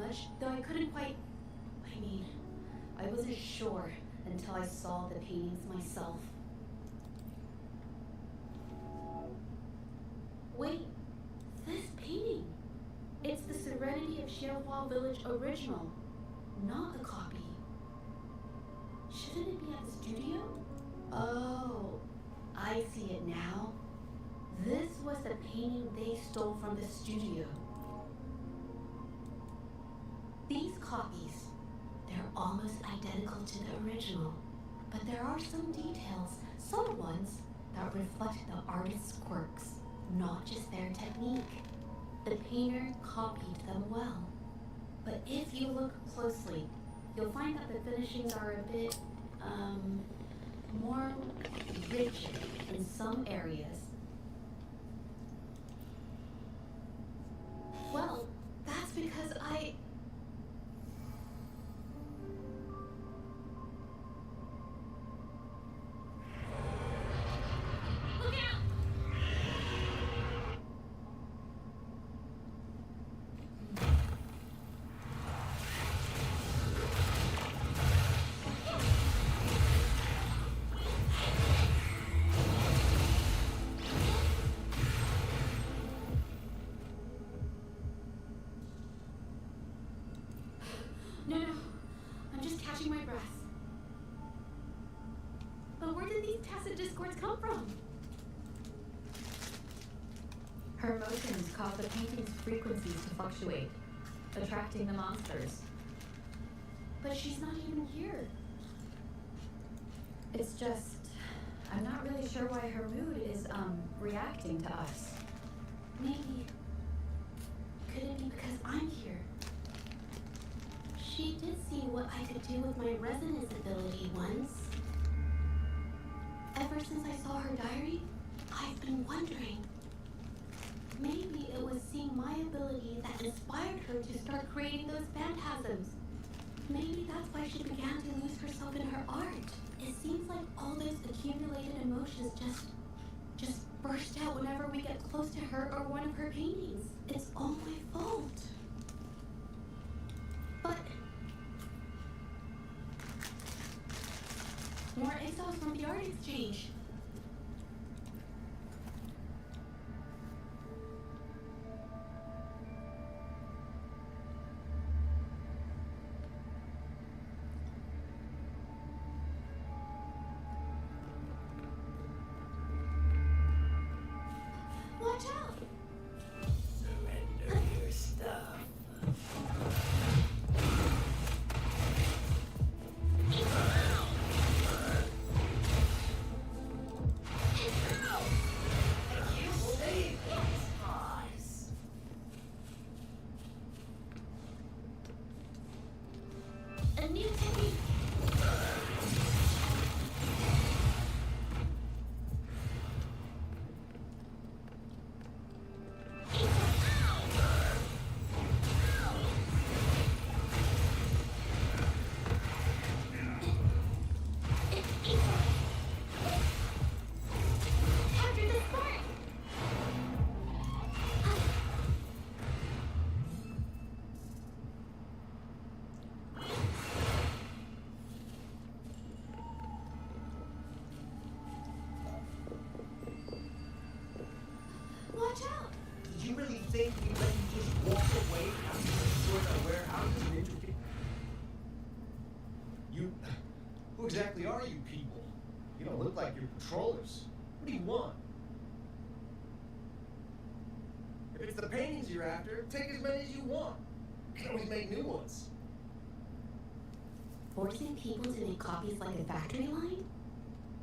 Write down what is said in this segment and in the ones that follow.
much, though I couldn't quite. I mean, I wasn't sure until I saw the paintings myself. Wait, this painting! It's the Serenity of Xiaohua Village original, not a copy. Shouldn't it be at the studio? Oh, I see it now. This was the painting they stole from the studio. These copies, they're almost identical to the original, but there are some details, subtle ones, that reflect the artist's quirks, not just their technique. The painter copied them well. But if you look closely, you'll find that the finishings are a bit, more rigid in some areas. Well, that's because I... Look out! No, I'm just catching my breath. But where did these tacit discords come from? Her emotions cause the painting's frequencies to fluctuate, attracting the monsters. But she's not even here. It's just, I'm not really sure why her mood is, reacting to us. Maybe, could it be because I'm here? She did see what I could do with my resonance ability once. Ever since I saw her diary, I've been wondering. Maybe it was seeing my ability that inspired her to start creating those phantasms. Maybe that's why she began to lose herself in her art. It seems like all those accumulated emotions just burst out whenever we get close to her or one of her paintings. It's all my fault. But more exiles from the art exchange. Watch out! Surrender your stuff. You saved these eyes. A new technique. Capture the spark! Watch out! Did you really think we let you just walk away after you destroyed our warehouses and intricate? Who exactly are you people? You don't look like you're patrollers. What do you want? If it's the paintings you're after, take as many as you want. You can always make new ones. Forcing people to make copies like a factory line?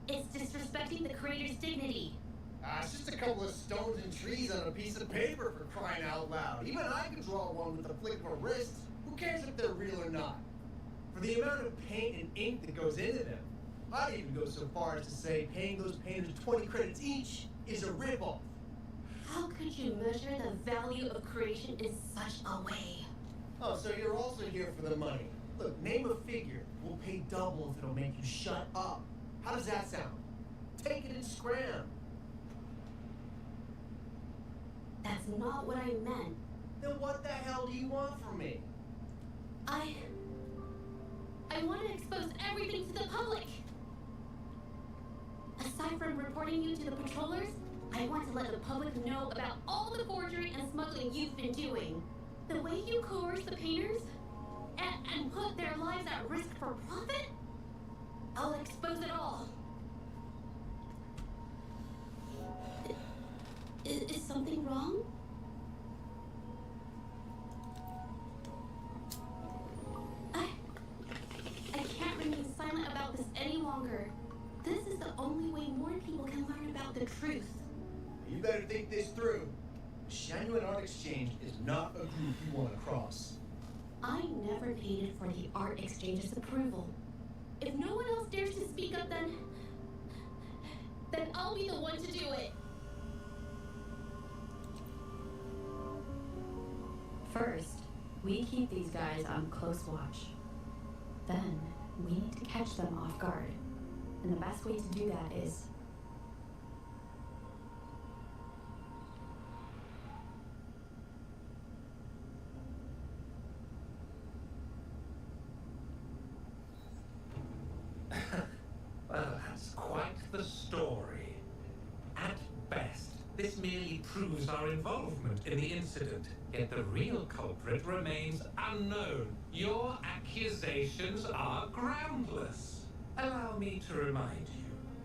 It's disrespecting the creator's dignity. It's just a couple of stones and trees on a piece of paper, for crying out loud. Even I can draw one with the flick of a wrist. Who cares if they're real or not? For the amount of paint and ink that goes into them, I'd even go so far as to say paying those painters 20 credits each is a ripoff. How could you measure the value of creation in such a way? Oh, so you're also here for the money. Look, name a figure. We'll pay double if it'll make you shut up. How does that sound? Take it and scram. That's not what I meant. Then what the hell do you want from me? I want to expose everything to the public. Aside from reporting you to the patrollers, I want to let the public know about all the forgery and smuggling you've been doing. The way you coerce the painters and put their lives at risk for profit? I'll expose it all. Is something wrong? I can't remain silent about this any longer. This is the only way more people can learn about the truth. You better think this through. Genuine Art Exchange is not a group you want to cross. I never painted for the Art Exchange's approval. If no one else dares to speak up, then I'll be the one to do it. First, we keep these guys on close watch. Then, we need to catch them off guard. And the best way to do that is... Well, that's quite the story. At best, this merely proves our involvement in the incident, yet the real culprit remains unknown. Your accusations are groundless. Allow me to remind you,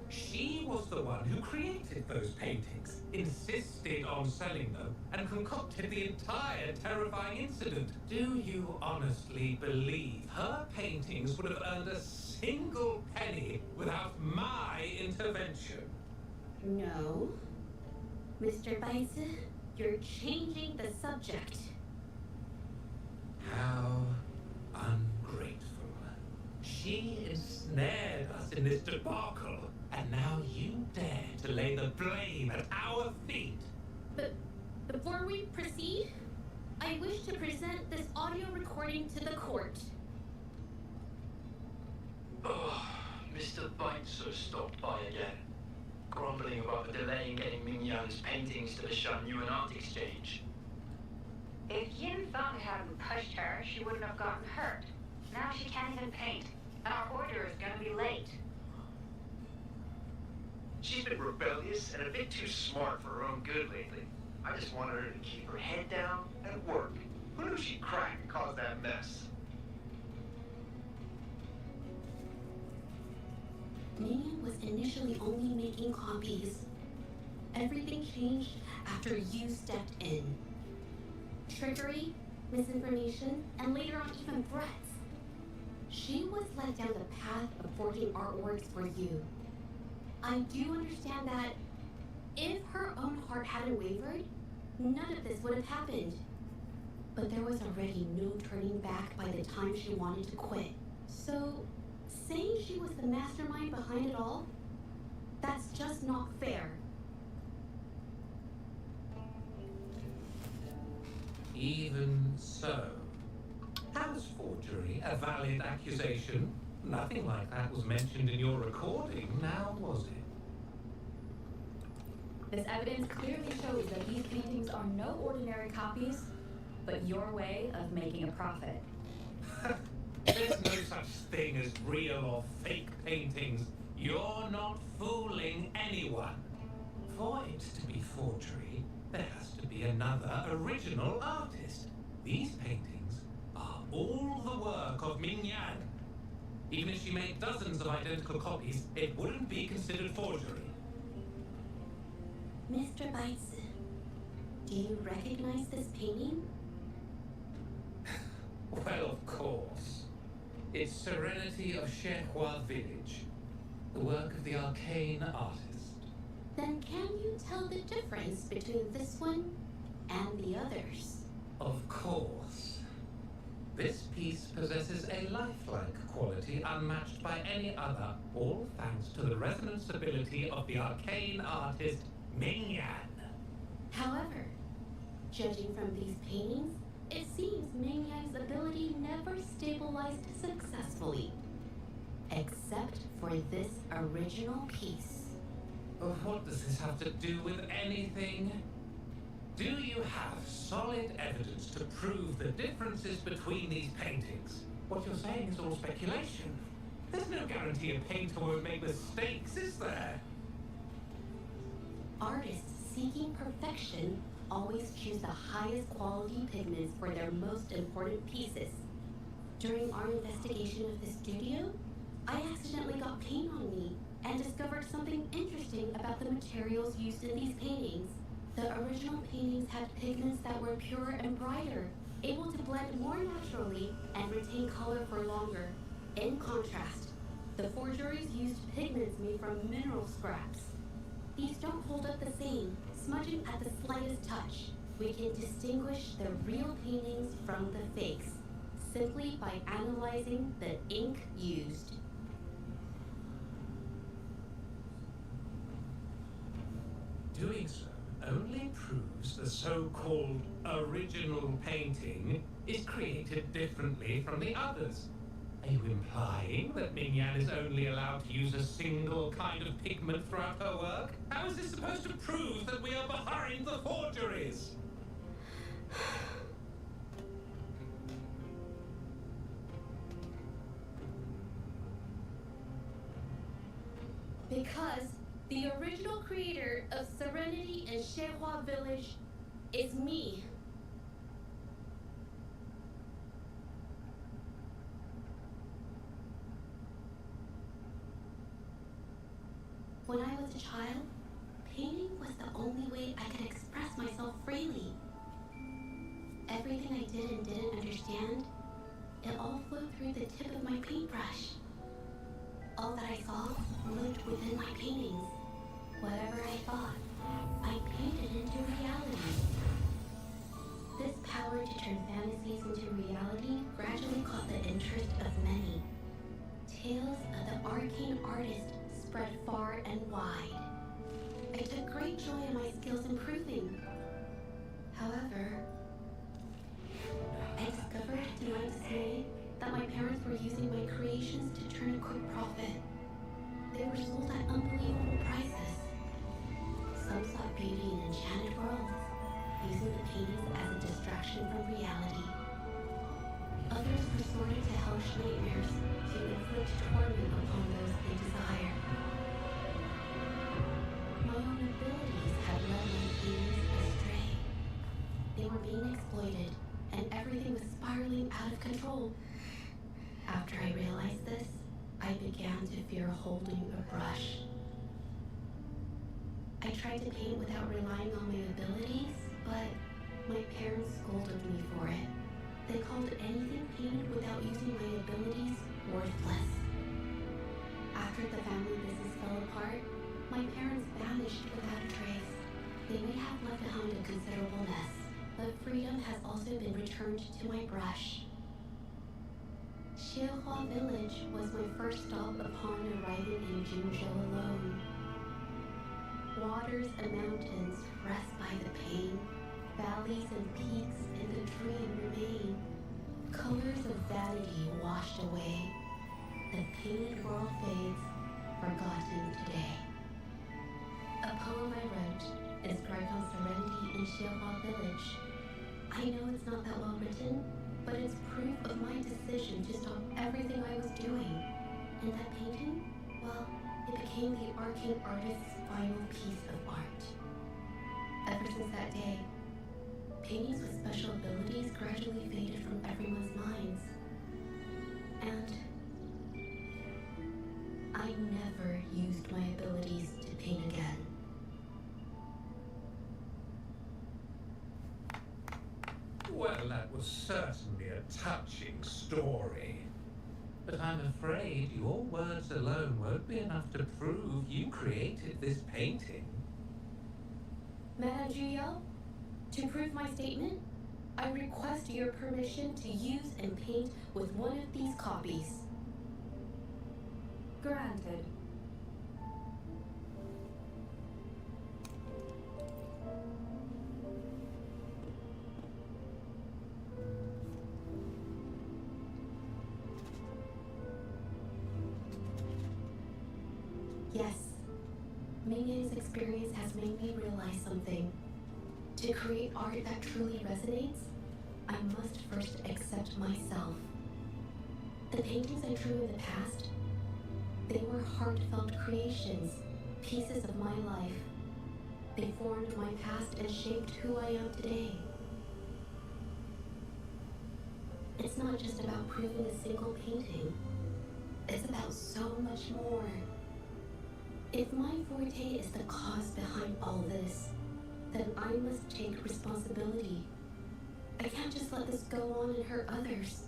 she was the one who created those paintings, insisted on selling them, and concocted the entire terrifying incident. Do you honestly believe her paintings would have earned a single penny without my intervention? No. Mr. Baise, you're changing the subject. How ungrateful. She ensnared us in this debacle, and now you dare to lay the blame at our feet. But before we proceed, I wish to present this audio recording to the court. Oh, Mr. Baitzer stopped by again, grumbling about the delay in getting Ming Yan's paintings to the Shan-Yuan Art Exchange. If Yin Feng hadn't pushed her, she wouldn't have gotten hurt. Now she can't even paint. Our order is gonna be late. She's been rebellious and a bit too smart for her own good lately. I just wanted her to keep her head down and work. Who knew she'd crack and cause that mess? Minion was initially only making copies. Everything changed after you stepped in. Trickery, misinformation, and later on even threats. She was led down the path of forging artworks for you. I do understand that if her own heart hadn't wavered, none of this would have happened. But there was already no turning back by the time she wanted to quit. So, saying she was the mastermind behind it all, that's just not fair. Even so, how is forgery a valid accusation? Nothing like that was mentioned in your recording, now was it? This evidence clearly shows that these paintings are no ordinary copies, but your way of making a profit. There's no such thing as real or fake paintings. You're not fooling anyone. For it to be forgery, there has to be another original artist. These paintings are all the work of Ming Yan. Even if she made dozens of identical copies, it wouldn't be considered forgery. Mr. Baitz, do you recognize this painting? Well, of course. It's Serenity of Shehua Village, the work of the arcane artist. Then can you tell the difference between this one and the others? Of course. This piece possesses a lifelike quality unmatched by any other, all thanks to the resonance ability of the arcane artist Ming Yan. However, judging from these paintings, it seems Ming Yan's ability never stabilized successfully. Except for this original piece. What does this have to do with anything? Do you have solid evidence to prove the differences between these paintings? What you're saying is all speculation. There's no guarantee a painter won't make mistakes, is there? Artists seeking perfection always choose the highest quality pigments for their most important pieces. During our investigation of the studio, I accidentally got paint on me and discovered something interesting about the materials used in these paintings. The original paintings had pigments that were purer and brighter, able to blend more naturally and retain color for longer. In contrast, the forgeries used pigments made from mineral scraps. These don't hold up the same, smudging at the slightest touch. We can distinguish the real paintings from the fakes simply by analyzing the ink used. Doing so only proves the so-called original painting is created differently from the others. Are you implying that Ming-Yan is only allowed to use a single kind of pigment throughout her work? How is this supposed to prove that we are behind the forgeries? Because the original creator of Serenity and Sherhua Village is me. When I was a child, painting was the only way I could express myself freely. Everything I did and didn't understand, it all flowed through the tip of my paintbrush. All that I saw lived within my paintings. Whatever I thought, I painted into reality. This power to turn fantasies into reality gradually caught the interest of many. Tales of the arcane artist spread far and wide. I took great joy in my skills improving. However, I discovered to my dismay that my parents were using my creations to turn a quick profit. They were sold at unbelievable prices. Some sought beauty in enchanted worlds, using the paintings as a distraction from reality. Others resorted to hellish nightmares to inflict torment upon those they desire. My own abilities had led my paintings astray. They were being exploited, and everything was spiraling out of control. After I realized this, I began to fear holding a brush. I tried to paint without relying on my abilities, but my parents scolded me for it. They called anything painted without using my abilities worthless. After the family business fell apart, my parents vanished without a trace. They may have left behind a considerable mess, but freedom has also been returned to my brush. Sherhua Village was my first stop upon arriving in Jinzhou alone. Waters and mountains rest by the pain. Valleys and peaks in the dream remain. Colors of vanity washed away. The painted world fades, forgotten today. A poem I wrote, inscribed on Serenity in Sherhua Village. I know it's not that well written, but it's proof of my decision to stop everything I was doing. And that painting, well, it became the arcane artist's final piece of art. Ever since that day, paintings with special abilities gradually faded from everyone's minds. And I never used my abilities to paint again. Well, that was certainly a touching story. But I'm afraid your words alone won't be enough to prove you created this painting. Madame Juyao, to prove my statement, I request your permission to use and paint with one of these copies. Granted. Yes, Ming-Yan's experience has made me realize something. To create art that truly resonates, I must first accept myself. The paintings I drew in the past, they were heartfelt creations, pieces of my life. They formed my past and shaped who I am today. It's not just about proving a single painting. It's about so much more. If my forte is the cause behind all this, then I must take responsibility. I can't just let this go on and hurt others.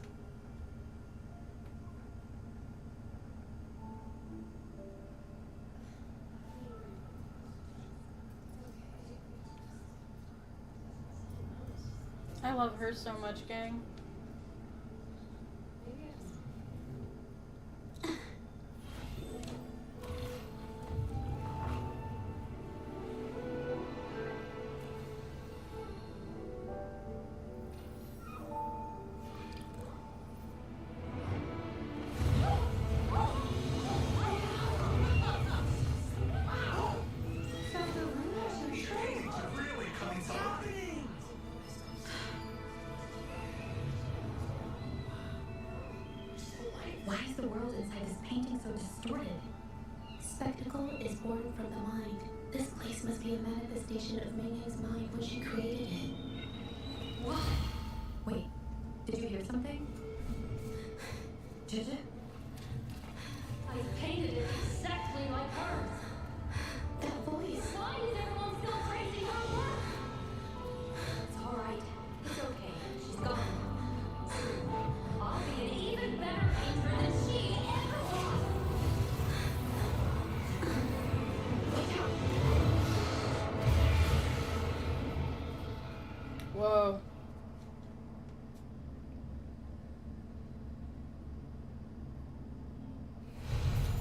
I love her so much, gang. Why is the world inside this painting so distorted? Spectacle is born from the mind. This place must be a manifestation of Ming-Yang's mind when she created it. What? Wait, did you hear something? Did it? I painted it exactly like hers. That voice. Why is everyone still praising her work? It's all right. It's okay. She's gone. I'll be an even better painter than she ever was. Whoa.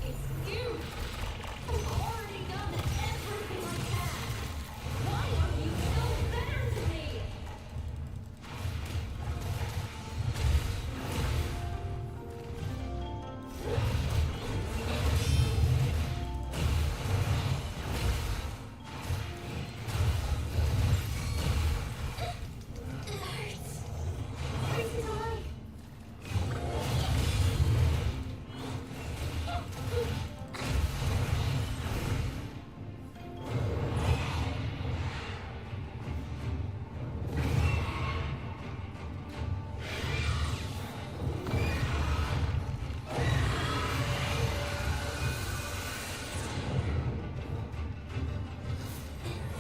It's you. I've already done everything I can. Why are you so better to me? It hurts. Every time.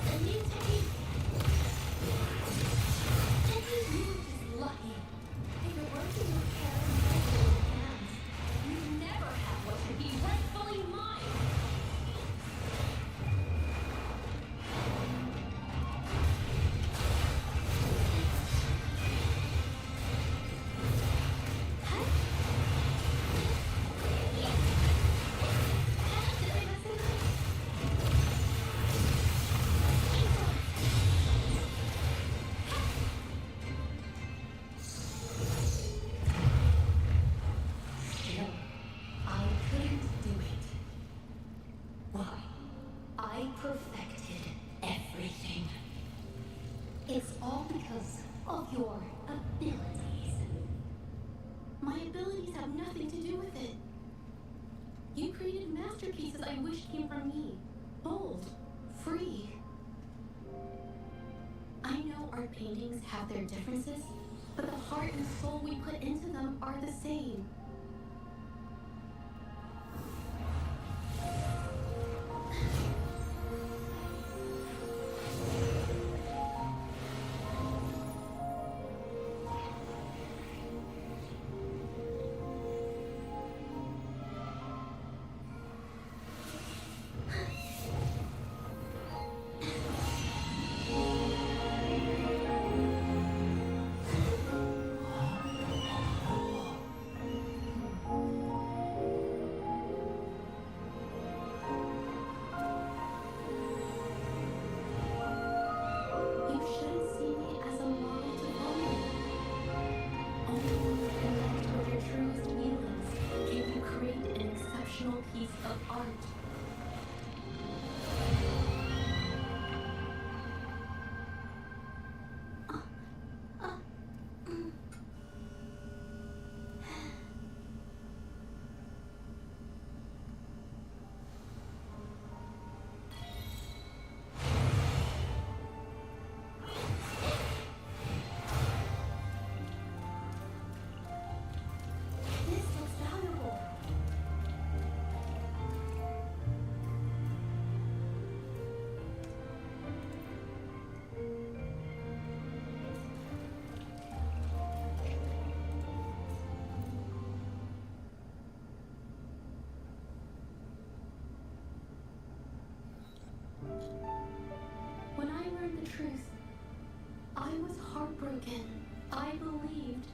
A new technique. Maybe you were just lucky. If it works in your careless, hands, you never have what should be rightfully mine. Still, I couldn't do it. Why? I perfected everything. It's all because of your abilities. My abilities have nothing to do with it. You created masterpieces I wish came from me. Bold, free. I know our paintings have their differences, but the heart and soul we put into them are the same.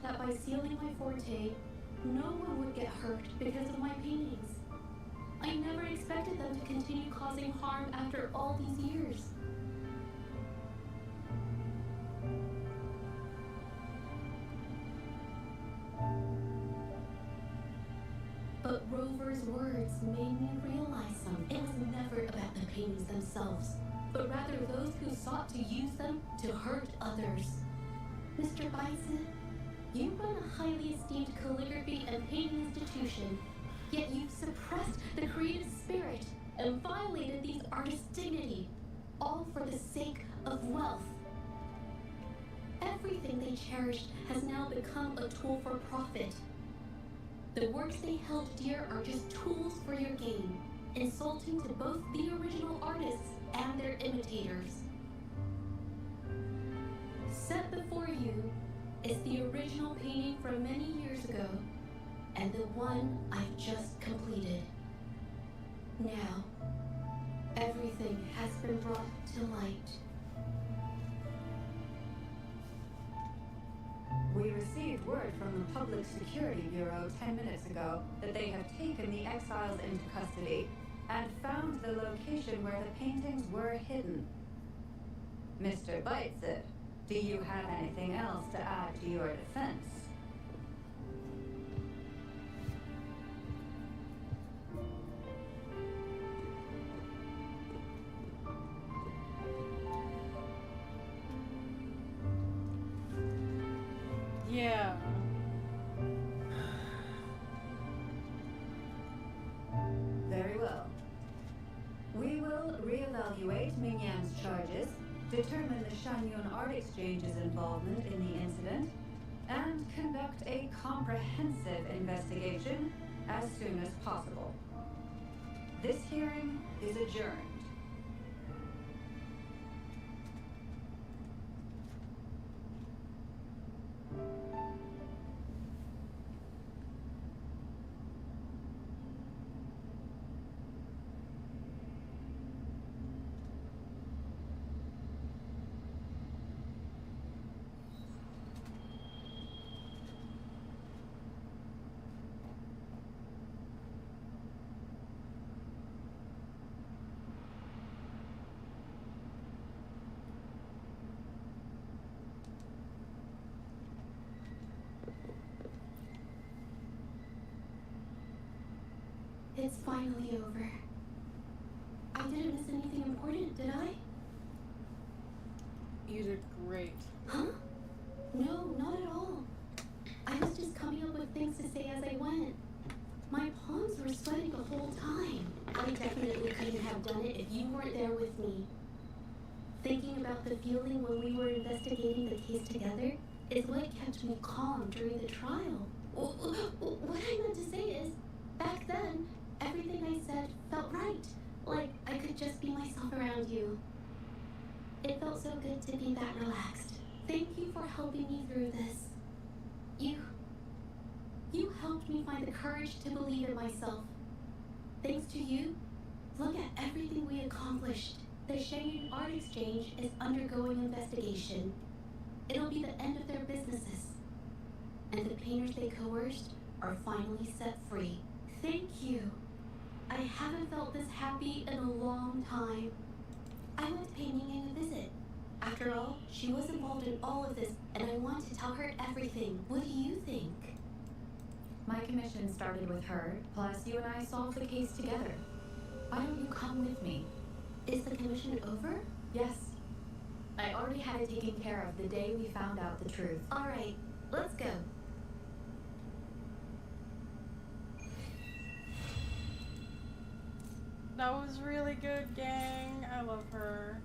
that by sealing my forte, no one would get hurt because of my paintings. I never expected them to continue causing harm after all these years. But Rover's words made me realize something. It was never about the paintings themselves, but rather those who sought to use them to hurt others. Mr. Bison, you run a highly esteemed calligraphy and painting institution, yet you've suppressed the creative spirit and violated these artists' dignity, all for the sake of wealth. Everything they cherished has now become a tool for profit. The works they held dear are just tools for your gain, insulting to both the original artists and their imitators. Set before you is the original painting from many years ago, and the one I've just completed. Now, everything has been brought to light. We received word from the Public Security Bureau 10 minutes ago that they have taken the exiles into custody and found the location where the paintings were hidden. Mr. Bitesip, do you have anything else to add to your defense? Yeah. Very well. We will reevaluate Mingyam's charges, determine the Shanyun Art Exchange's involvement in the incident, and conduct a comprehensive investigation as soon as possible. This hearing is adjourned. It's finally over. I didn't miss anything important, did I? You did great. Huh? No, not at all. I was just coming up with things to say as I went. My palms were sweating the whole time. I definitely couldn't have done it if you weren't there with me. Thinking about the feeling when we were investigating the case together is what kept me calm during the trial. What I meant to say is, back then, everything I said felt right. Like I could just be myself around you. It felt so good to be that relaxed. Thank you for helping me through this. You helped me find the courage to believe in myself. Thanks to you, look at everything we accomplished. The Shanghai Art Exchange is undergoing investigation. It'll be the end of their businesses. And the painters they coerced are finally set free. Thank you. I haven't felt this happy in a long time. I went painting a visit. After all, she was involved in all of this, and I want to tell her everything. What do you think? My commission started with her, plus you and I solved the case together. Why don't you come with me? Is the commission over? Yes. I already had it taken care of the day we found out the truth. All right, let's go. That was really good, gang. I love her.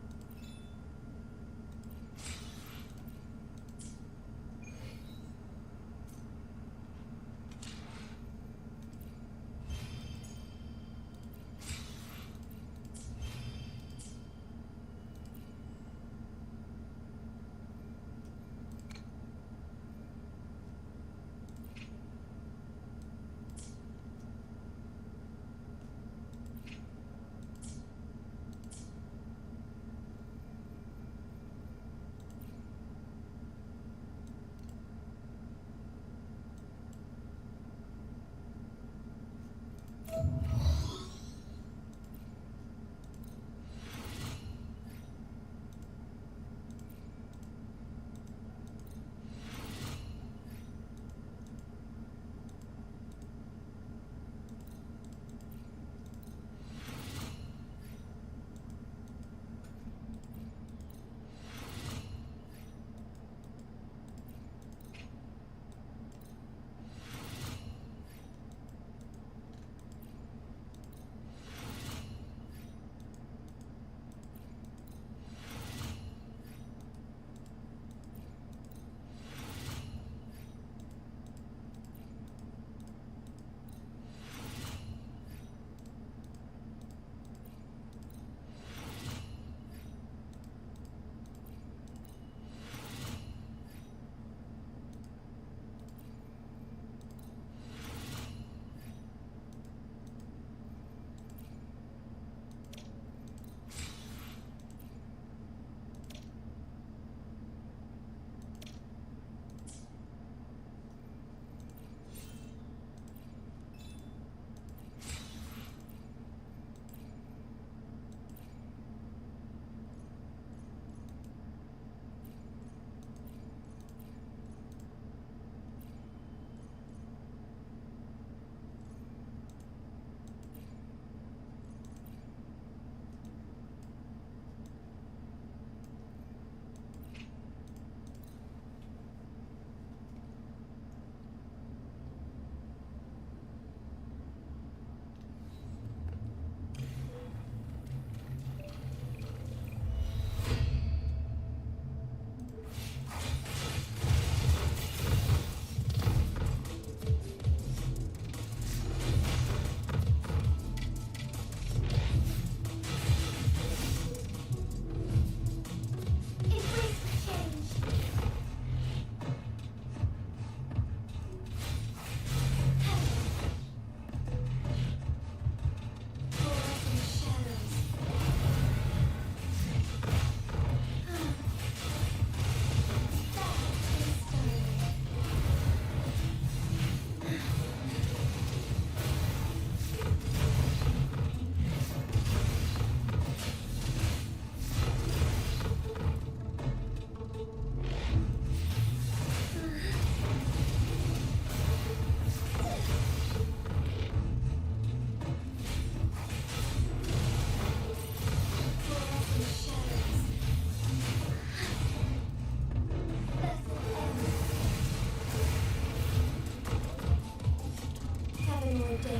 days.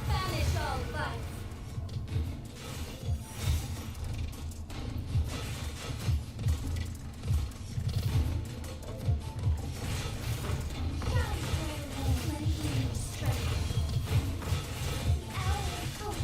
Banish all vice. Shine through, let healing strike. The hour of hope.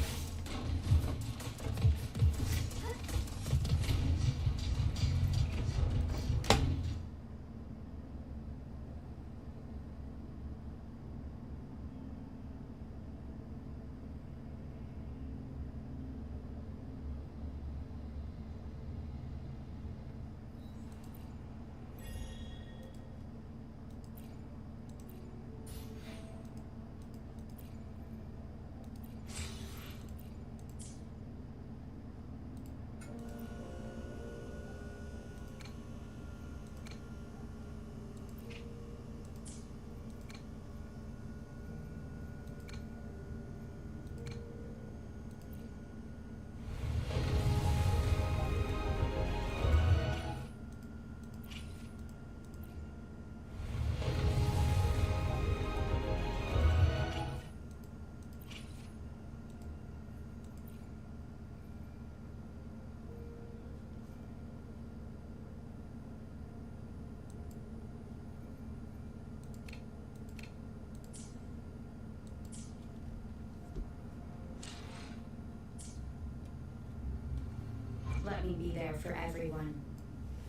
Let me be there for everyone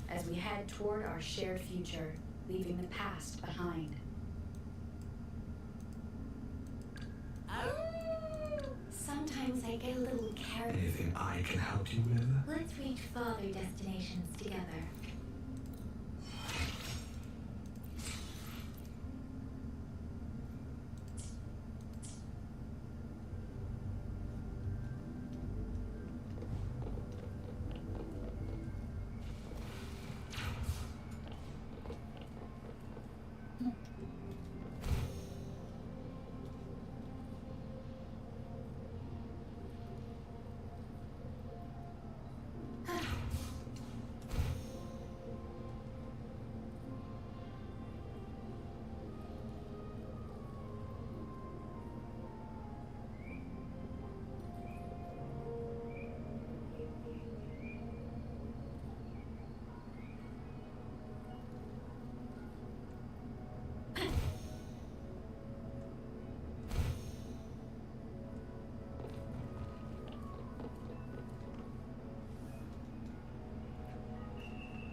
as we head toward our shared future, leaving the past behind. Sometimes I get a little carried. Anything I can help you with? Let's reach farther destinations together.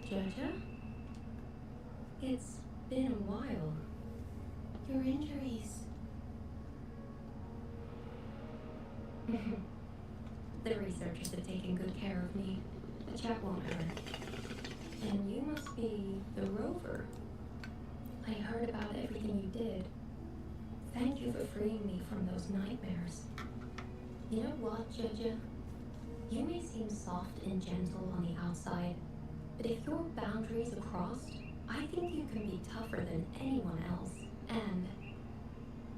Jojo? It's been a while. Your injuries. The researchers have taken good care of me. The chap won't hurt. And you must be the rover. I heard about everything you did. Thank you for freeing me from those nightmares. You know what, Jojo? You may seem soft and gentle on the outside, but if your boundaries are crossed, I think you can be tougher than anyone else. And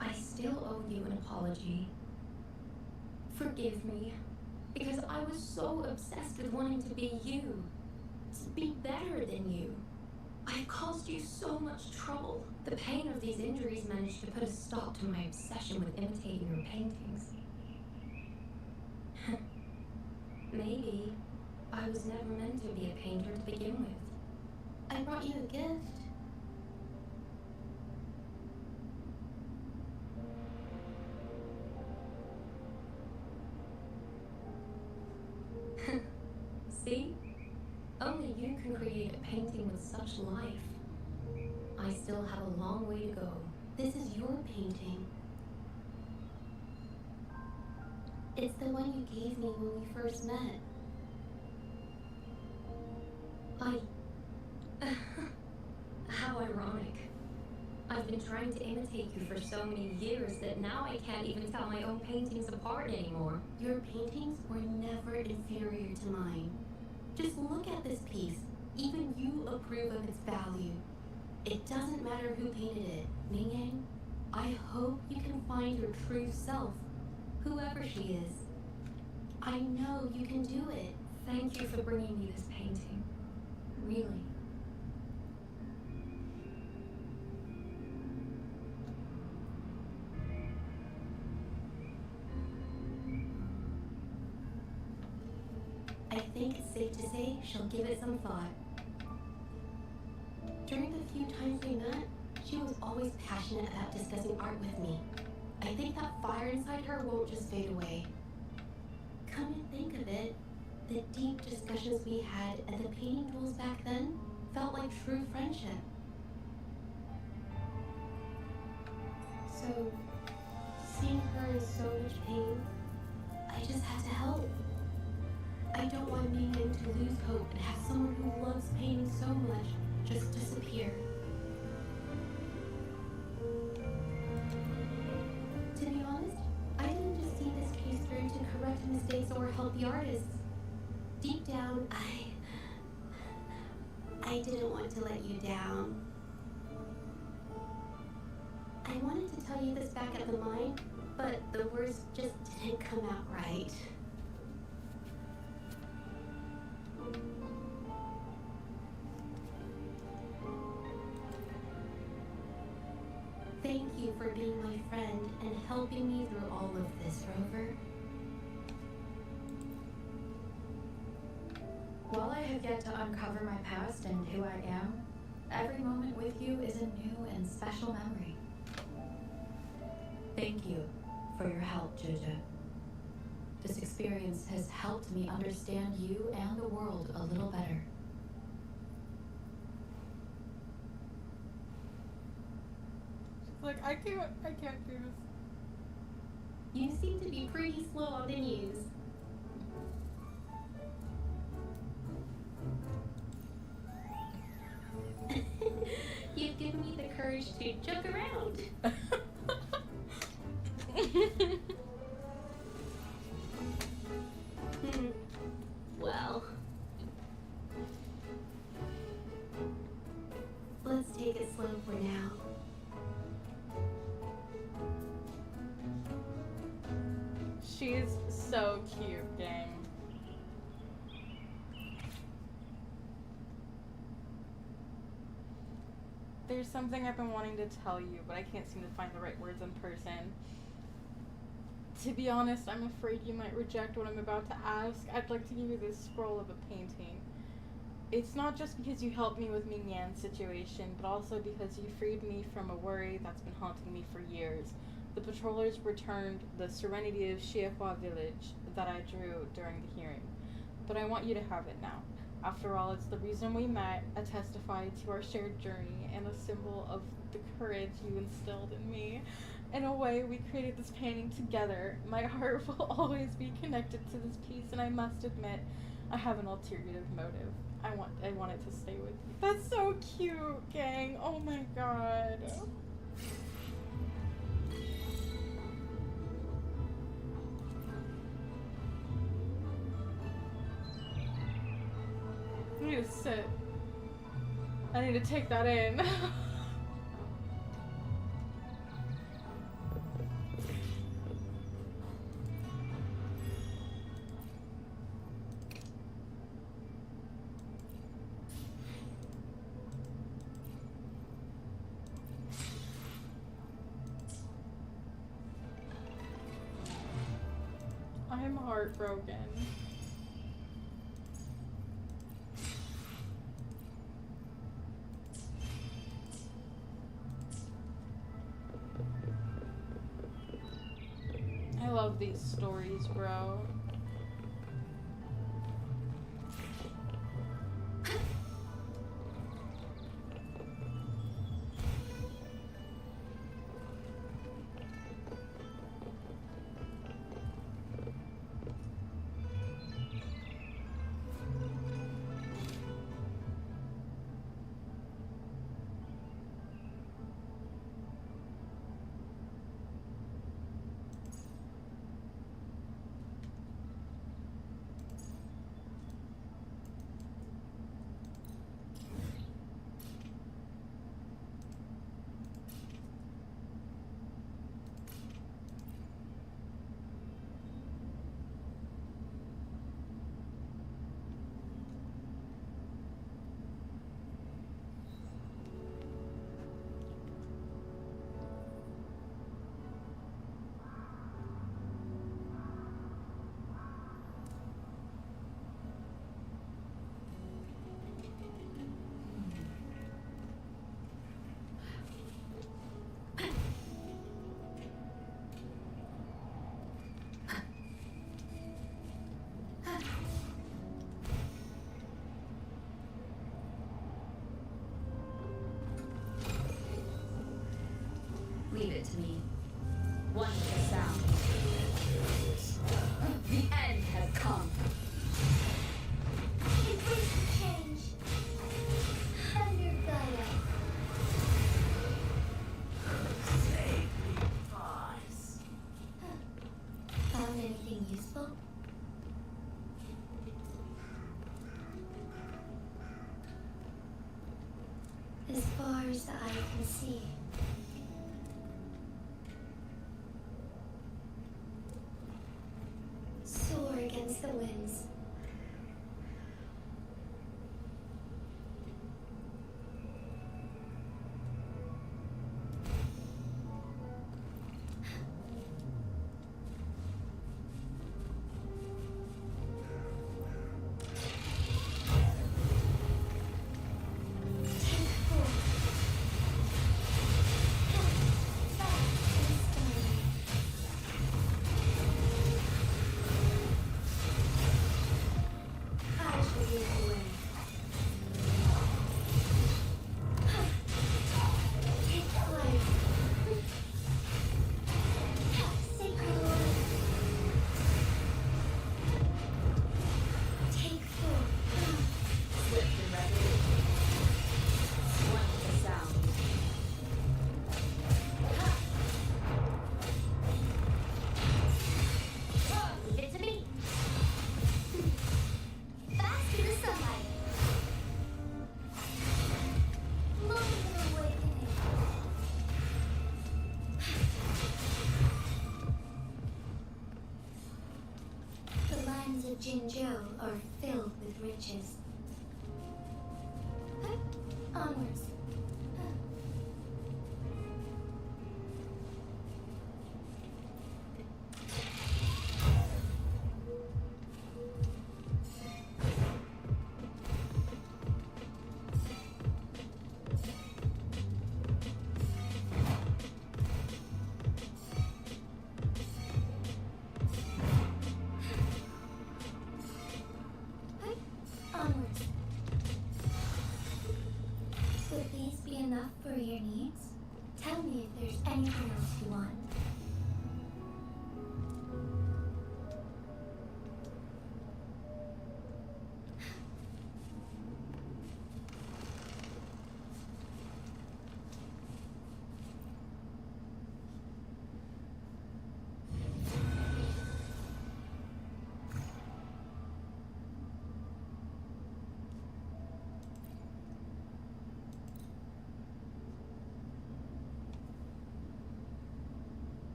I still owe you an apology. Forgive me, because I was so obsessed with wanting to be you, to be better than you. I've caused you so much trouble. The pain of these injuries managed to put a stop to my obsession with imitating your paintings. Maybe I was never meant to be a painter to begin with. I brought you a gift. See? Only you can create a painting with such life. I still have a long way to go. This is your painting. It's the one you gave me when we first met. How ironic. I've been trying to imitate you for so many years that now I can't even tell my own paintings apart anymore. Your paintings were never inferior to mine. Just look at this piece. Even you approve of its value. It doesn't matter who painted it. Ming Yang, I hope you can find your true self, whoever she is. I know you can do it. Thank you for bringing me this painting. Really. safe to say she'll give it some thought. During the few times we met, she was always passionate about discussing art with me. I think that fire inside her won't just fade away. Come and think of it, the deep discussions we had at the painting duels back then felt like true friendship. So, seeing her in so much pain, I just had to help. I don't want Ming Yang to lose hope and have someone who loves painting so much just disappear. To be honest, I didn't just see this case through to correct mistakes or help the artists. Deep down, I didn't want to let you down. I wanted to tell you this back at the mine, but the words just didn't come out right. Thank you for being my friend and helping me through all of this, Rover. While I have yet to uncover my past and who I am, every moment with you is a new and special memory. Thank you for your help, Jojo. This experience has helped me understand you and the world a little better. Like, I can't do this. You seem to be pretty slow on the news. You've given me the courage to joke around. Well, let's take it slow for now. She's so cute, gang. There's something I've been wanting to tell you, but I can't seem to find the right words in person. To be honest, I'm afraid you might reject what I'm about to ask. I'd like to give you this scroll of a painting. It's not just because you helped me with Ming Yan's situation, but also because you freed me from a worry that's been haunting me for years. The patrollers returned the serenity of Shiehua village that I drew during the hearing. But I want you to have it now. After all, it's the reason we met, a testify to our shared journey, and a symbol of the courage you instilled in me. In a way, we created this painting together. My heart will always be connected to this piece, and I must admit, I have an ulterior motive. I want it to stay with you. That's so cute, gang. Oh my god. I need to sit. I need to take that in. I'm heartbroken. I love these stories, bro. Leave it to me. One with the sound. The end has come. Embrace the change. Thunder Gaia. Found anything useful? As far as the eye can see. Soar against the winds. Jinzhou are filled with riches. Onwards. Onwards. Would these be enough for your needs? Tell me if there's anything else you want.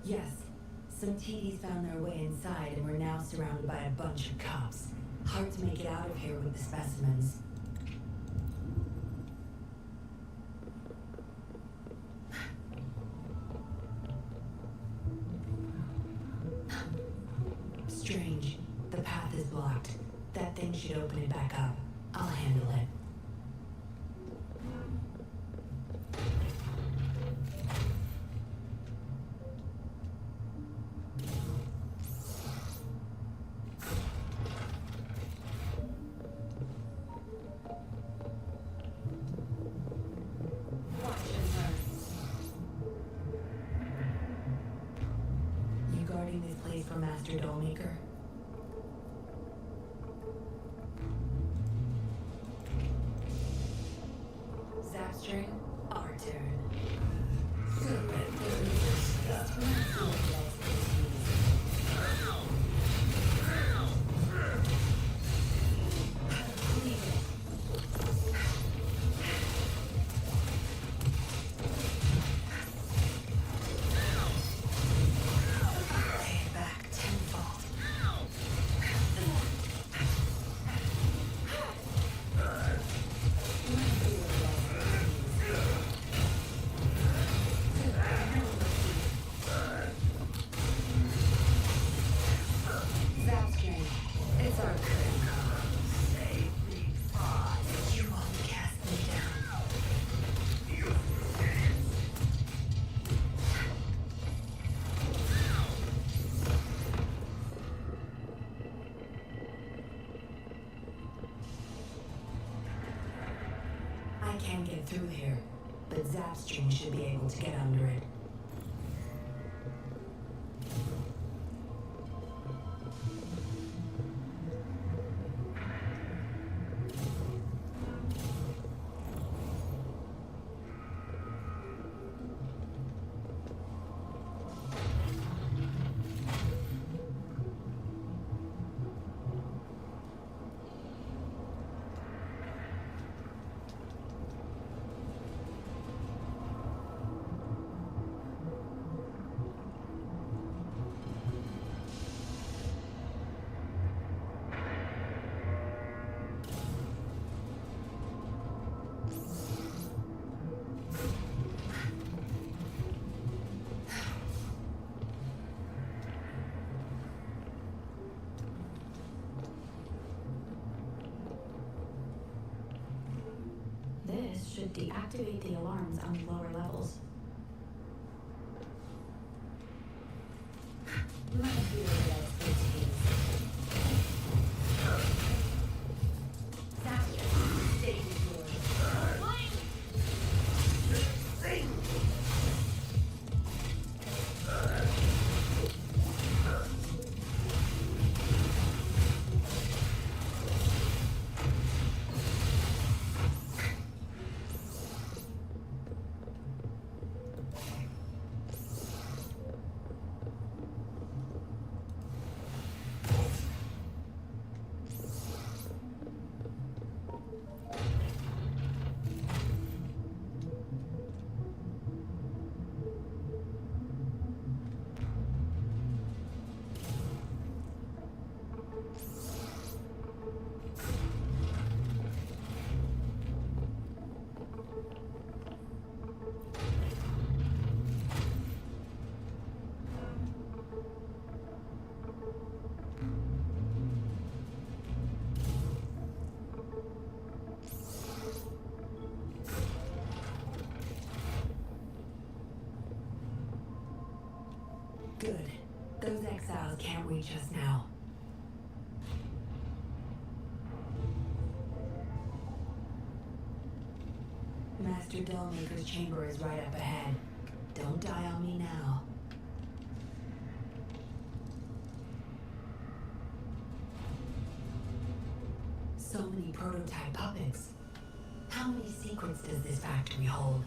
Yes. Some TDs found their way inside and we're now surrounded by a bunch of cops. Hard to make it out of here with the specimens. Strange. The path is blocked. That thing should open it back up. I'll handle it. You guarding this place for Master Dollmaker? Zapstring, our turn. Pay it back tenfold. Zapstring, it's our turn. Save me, you won't cast me down. I can't get through here, but Zapstring should be able to get under it. This should deactivate the alarms on the lower levels. My field expertise. Zapstring, stage is yours. Good. Those exiles can't reach us now. Master Dollmaker's chamber is right up ahead. Don't die on me now. So many prototype puppets. How many secrets does this factory hold?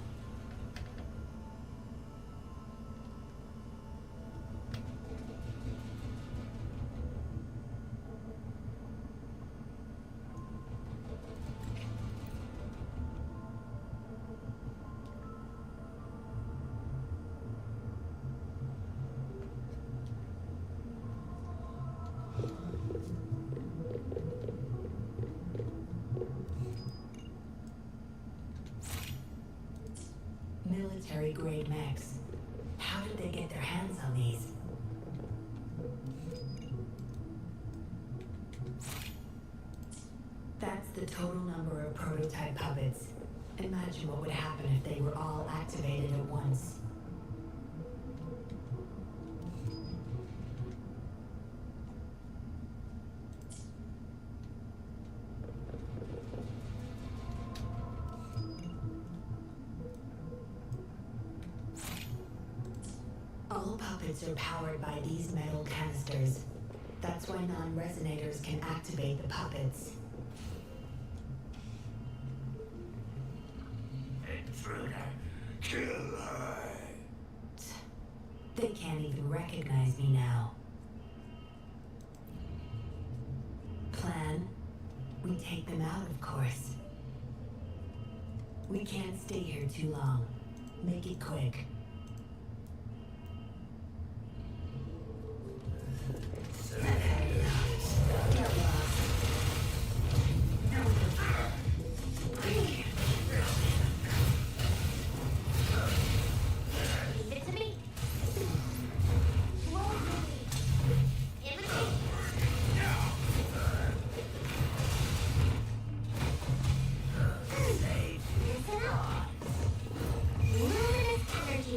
grade mechs. How did they get their hands on these? That's the total number of prototype puppets. Imagine what would happen if they were all activated at once. All puppets are powered by these metal canisters. That's why non-resonators can activate the puppets. Intruder, kill her. They can't even recognize me now. Plan? We take them out, of course. We can't stay here too long. Make it quick. Leave it to me. Roll with me. Imitate. Listen up. Luminous energy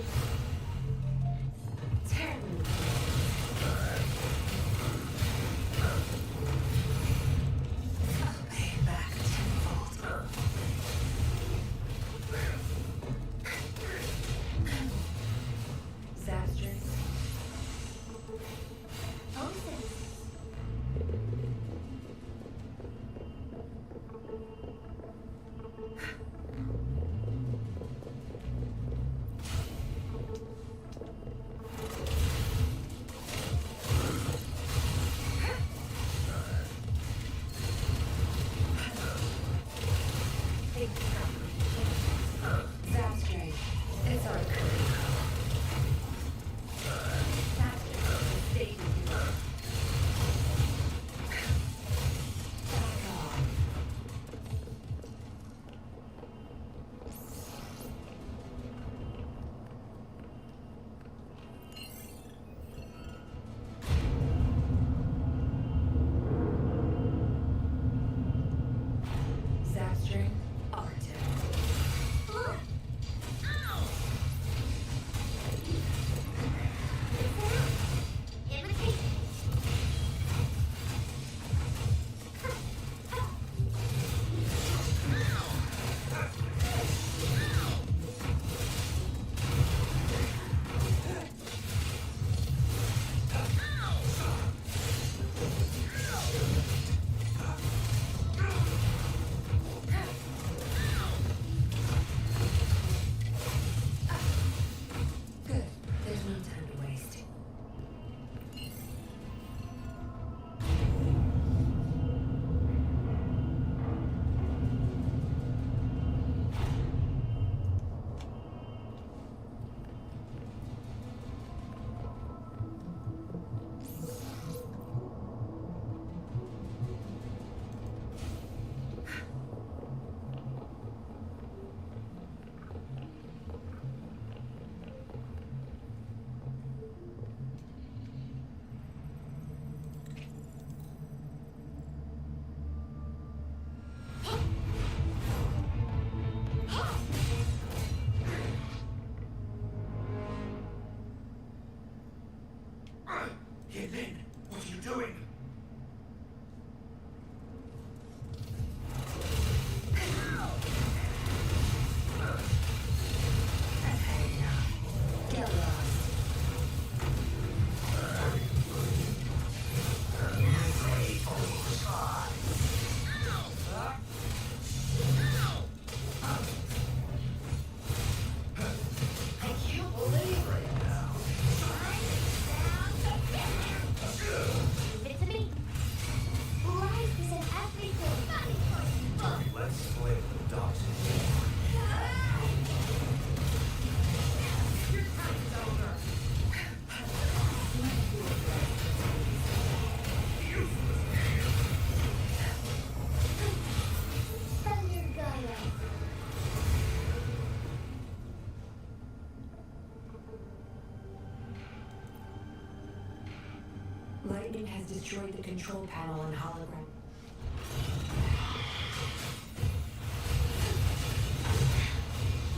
Lightning has destroyed the control panel and hologram.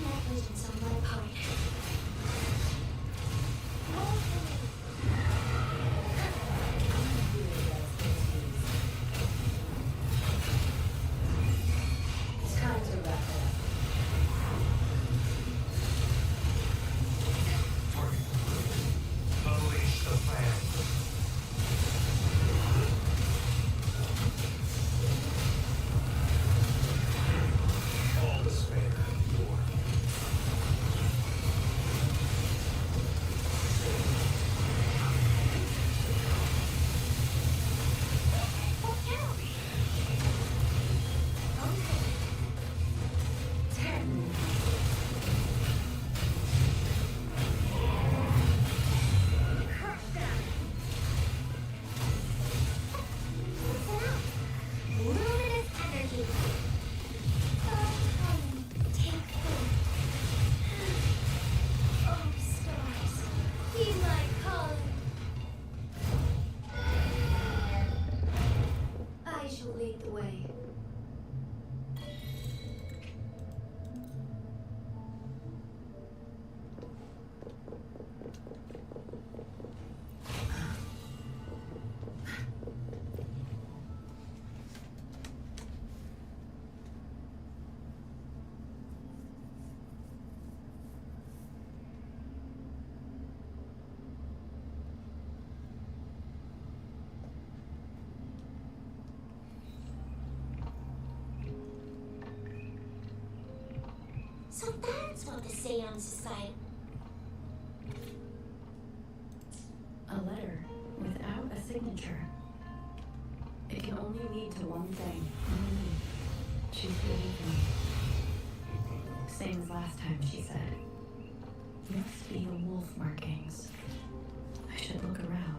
Negligence on my part. It's time to wrap it up. Unleash the fan. All despair endure. Luminous energy. Take food. Oh, stars. Heed my calling. I shall lead the way. So that's what the Seance Society. A letter without a signature. It can only lead to one thing. She's believing. Same as last time, she said. Must be the wolf markings. I should look around.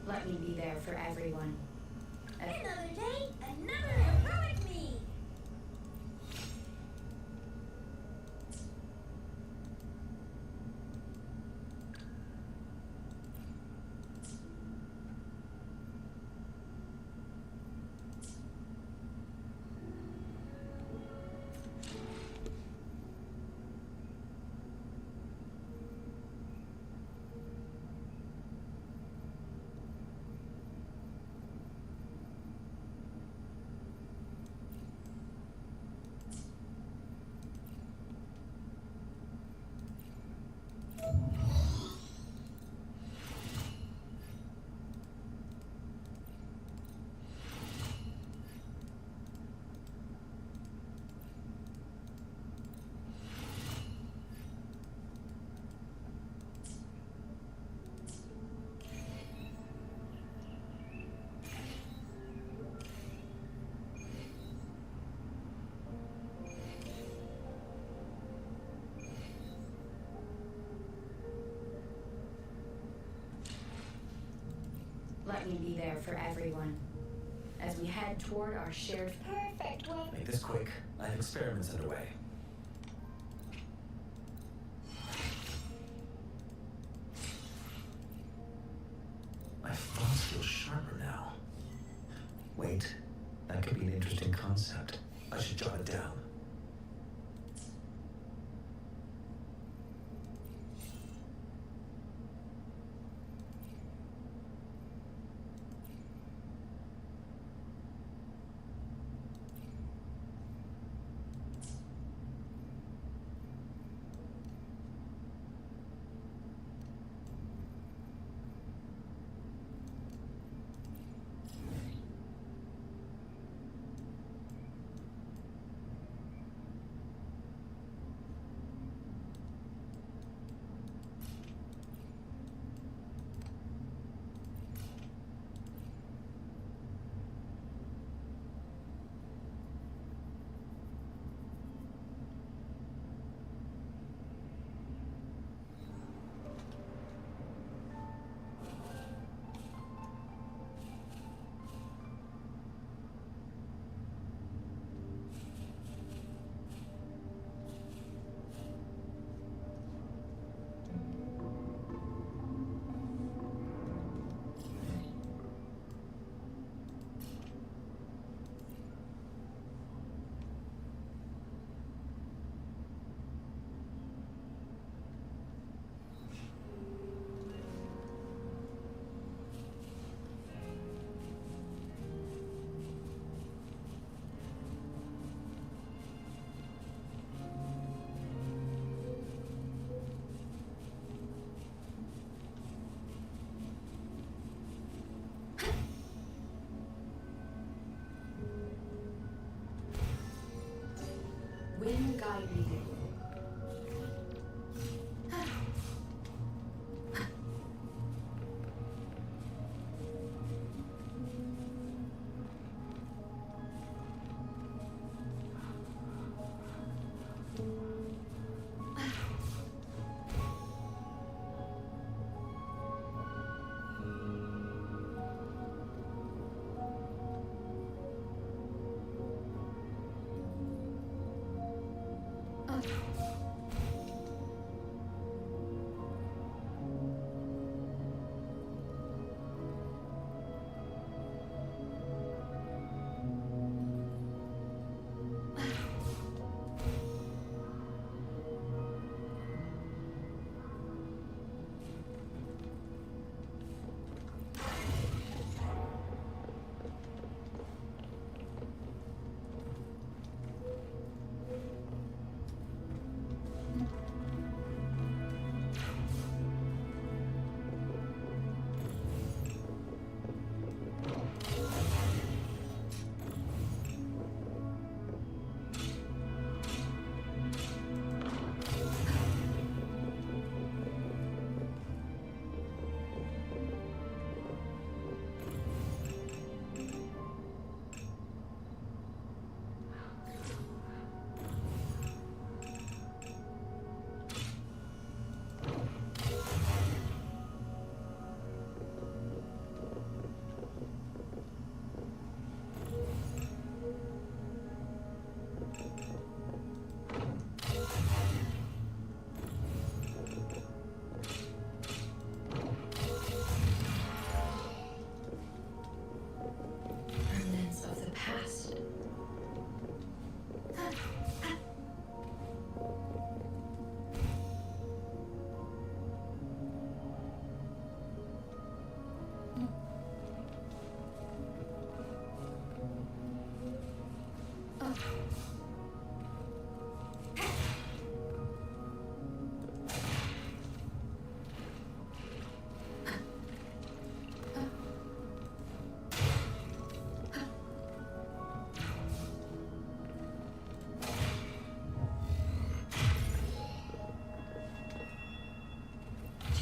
Let me be there for everyone. Another day, another heroic me. let me be there for everyone. As we head toward our shared perfect weather. Make this quick. I have experiments underway. My thoughts feel sharper now. Wait, that could be an interesting concept. I should jot it down. Wind guide me.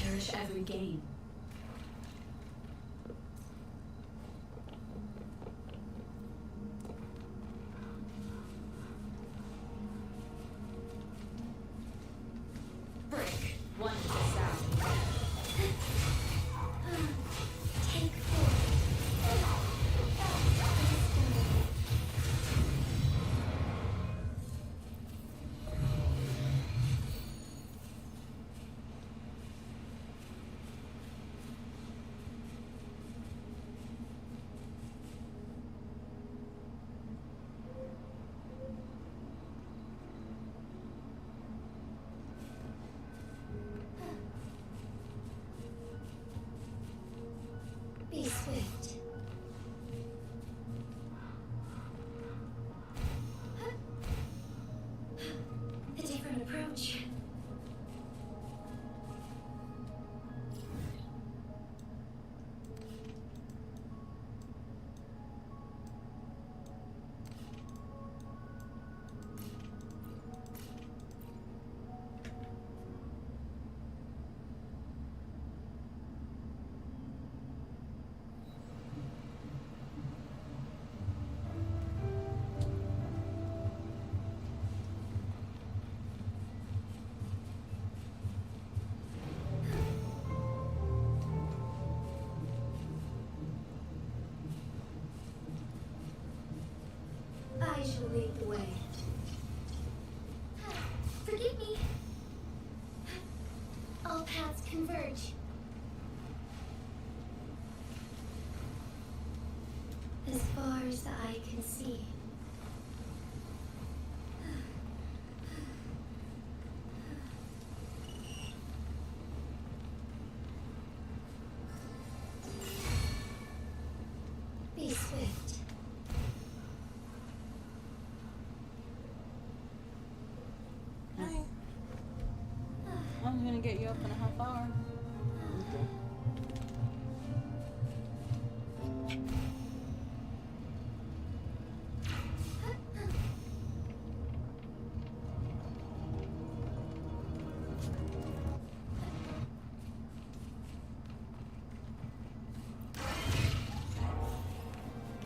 Cherish every game. Break. One to the south. Take 4. way. Forgive me. All paths converge. As far as the eye can see. Be swift. Hi. I'm gonna get you up in a half hour.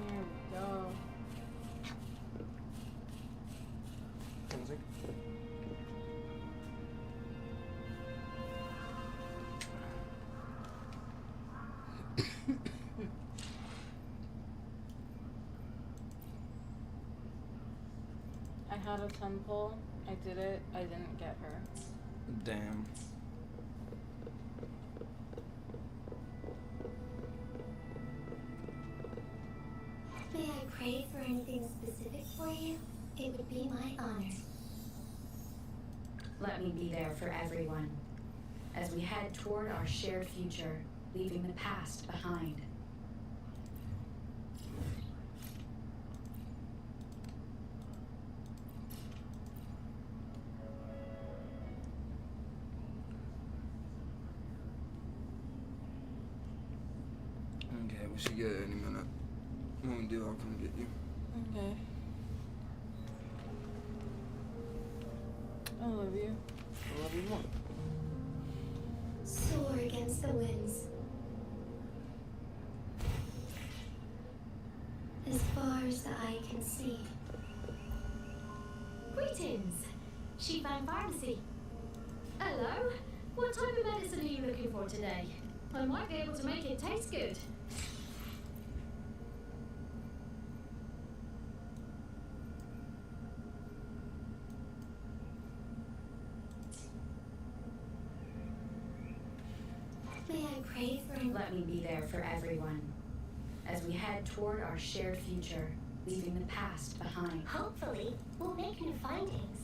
There we go. I had a temple. I did it. I didn't get her. Damn. May I pray for anything specific for you? It would be my honor. Let me be there for everyone as we head toward our shared future, leaving the past behind. Okay, we should get it any minute. When we do, I'll come get you. Okay. I love you. I love you more. Soar against the winds. As far as the eye can see. Greetings, Shifan Pharmacy. Hello. What type of medicine are you looking for today? I might be able to make it taste good. May I pray for Let me be there for everyone as we head toward our shared future, leaving the past behind. Hopefully, we'll make new findings.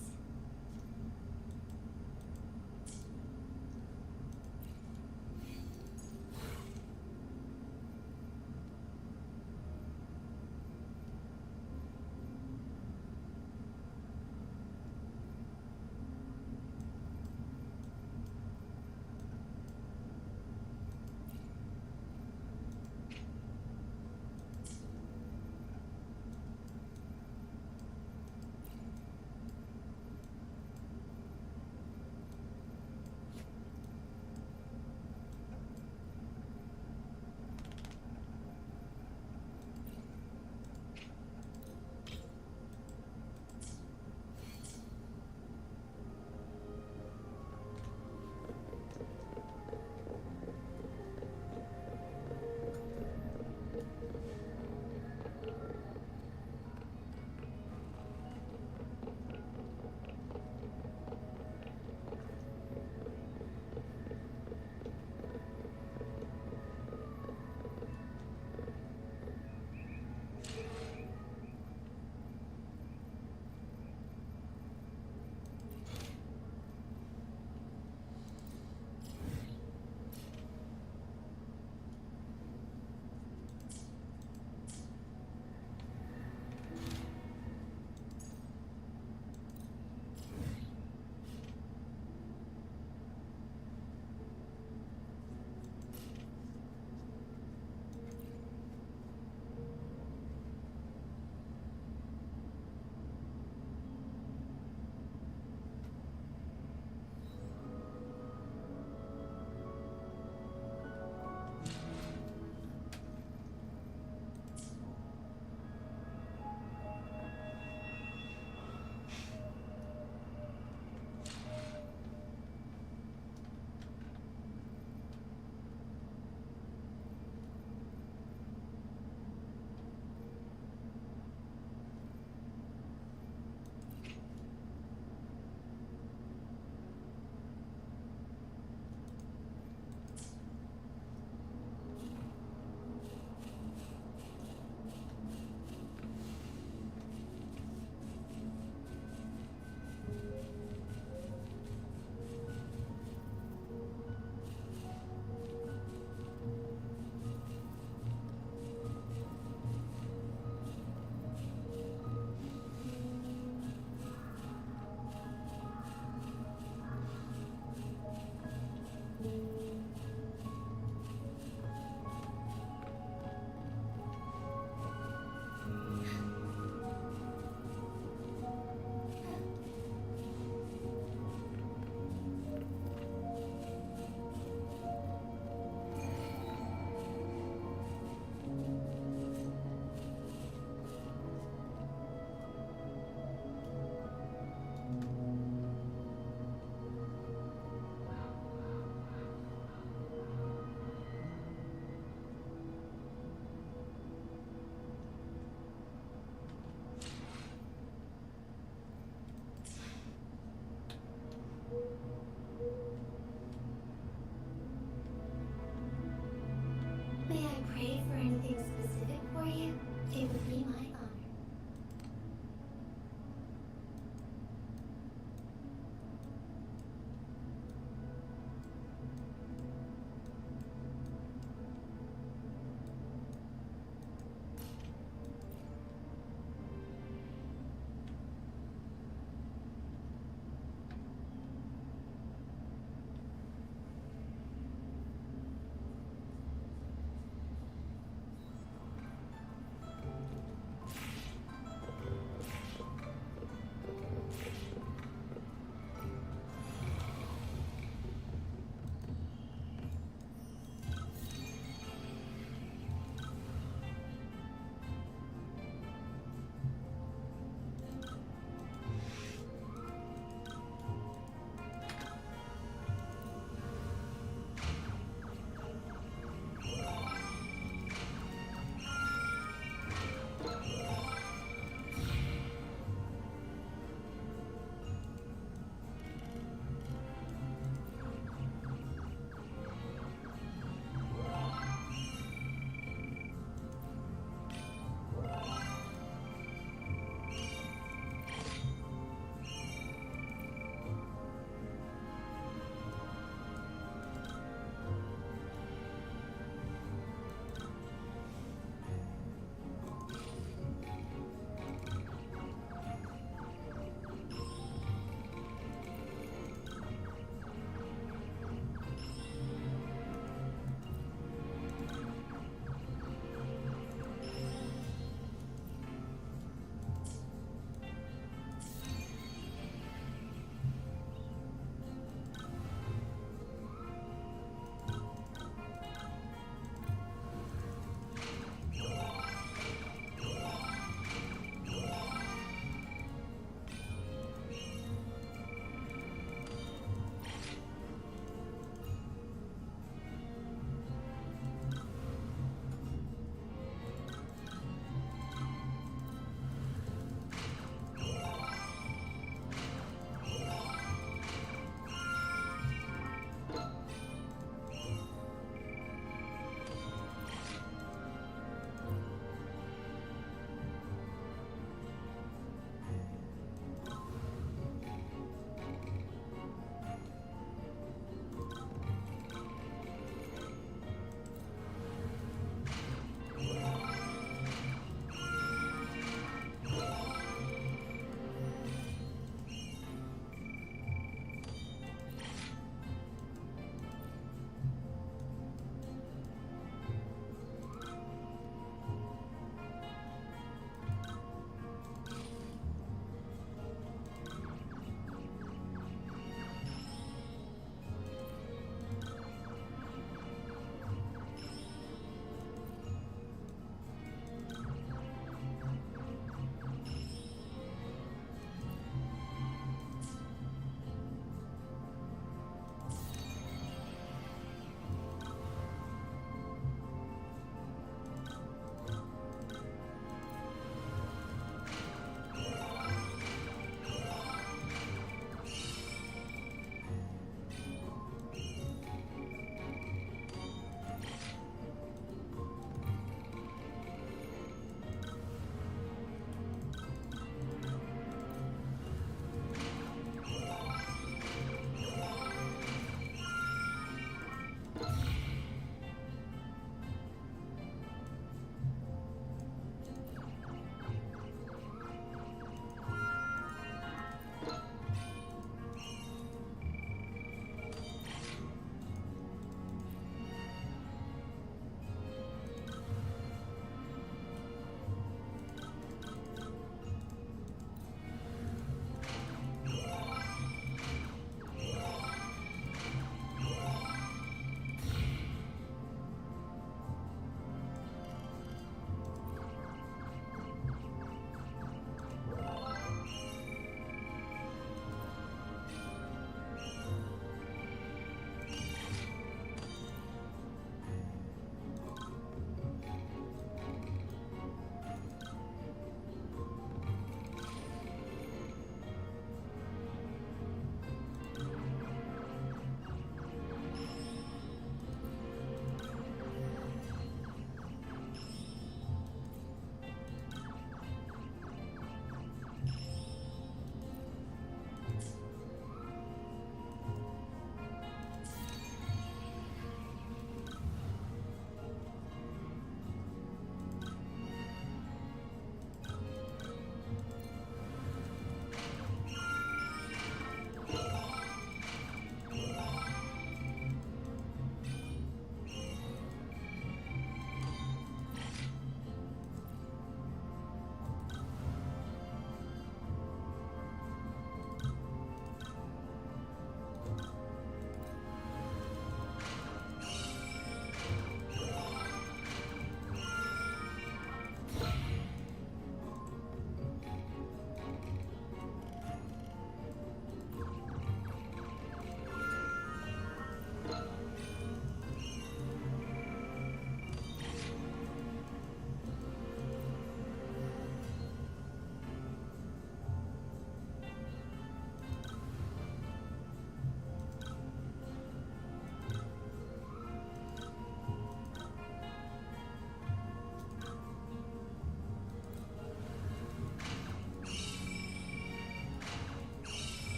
anything specific for you, it would be my honor.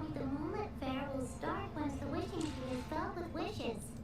told me the Moonlit Fair will start once the wishing tree is filled with wishes.